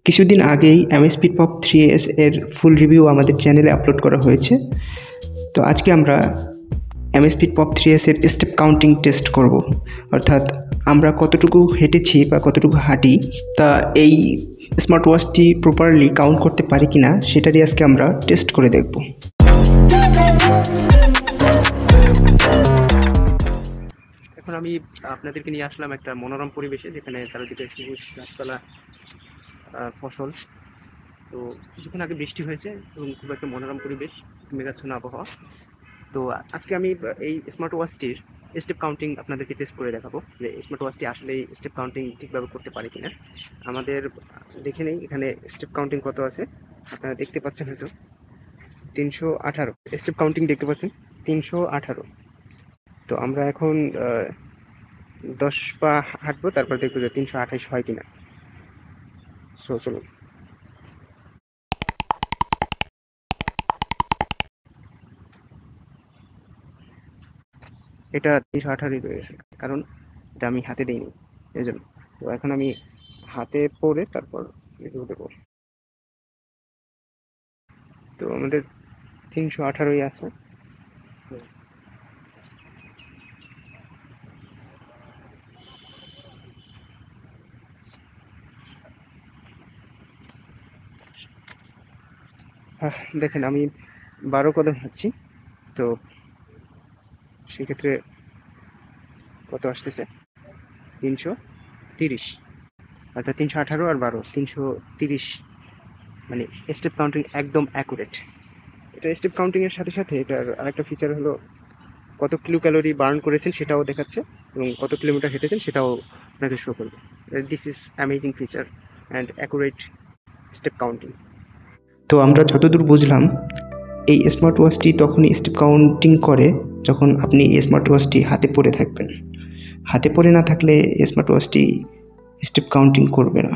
কিছুদিন আগেই অ্যামস্পিড pop 3s এর ফুল রিভিউ আমাদের চ্যানেলে আপলোড করা হয়েছে। তো আজকে আমরা অ্যামস্পিড পপ 3s এর স্টেপ কাউন্টিং টেস্ট করব, অর্থাৎ আমরা কতটুকু হেঁটেছি বা কতটুকু হাঁটি তা এই স্মার্ট ওয়াচটি প্রপারলি কাউন্ট করতে পারি কিনা সেটারই আজকে আমরা টেস্ট করে দেখব। এখন আমি আপনাদেরকে নিয়ে আসলাম একটা মনোরম পরিবেশে, যেখানে চারিদিকে সবুজ গাছপালা, ফসল। তো কিছুক্ষণ আগে বৃষ্টি হয়েছে এবং খুব একটা মনোরম পরিবেশ, মেঘাচ্ছন্ন আবহাওয়া। তো আজকে আমি এই স্মার্ট ওয়াচটির স্টেপ কাউন্টিং আপনাদেরকে টেস্ট করে দেখাবো, যে স্মার্ট ওয়াচটি আসলে স্টেপ কাউন্টিং ঠিকভাবে করতে পারে কিনা। আমাদের দেখে নেই এখানে স্টেপ কাউন্টিং কত আছে। আপনারা দেখতে পাচ্ছেন হয়তো 318 স্টেপ কাউন্টিং দেখতে পাচ্ছেন, 318। তো আমরা এখন 10 পা হাঁটবো, তারপর দেখবো যে 328 হয় কিনা। সো চলুন। এটা 318 রয়েছে, কারণ এটা আমি হাতে দিইনি এই জন্য। তো এখন আমি হাতে পরে তারপর রিভিউ দেবো। তো আমাদের 318ই আছে। দেখেন আমি 12 কদম হাঁটছি, তো সেক্ষেত্রে কত আসতেছে 330, অর্থাৎ 318 আর 12 330। মানে স্টেপ কাউন্টিং একদম অ্যাকুরেট। এটা স্টেপ কাউন্টিংয়ের সাথে সাথে এটার আরেকটা ফিচার হলো কত কিলো ক্যালোরি বার্ন করেছেন সেটাও দেখাচ্ছে, এবং কত কিলোমিটার হেঁটেছেন সেটাও আপনাকে শো করবে। This is amazing feature and accurate step counting. তো আমরা যতদূর বুঝলাম, এই স্মার্ট ওয়াচটি তখনই স্টেপ কাউন্টিং করে যখন আপনি এই স্মার্ট ওয়াচটি হাতে পরে থাকবেন। হাতে পরে না থাকলে স্মার্ট ওয়াচটি স্টেপ কাউন্টিং করবে না।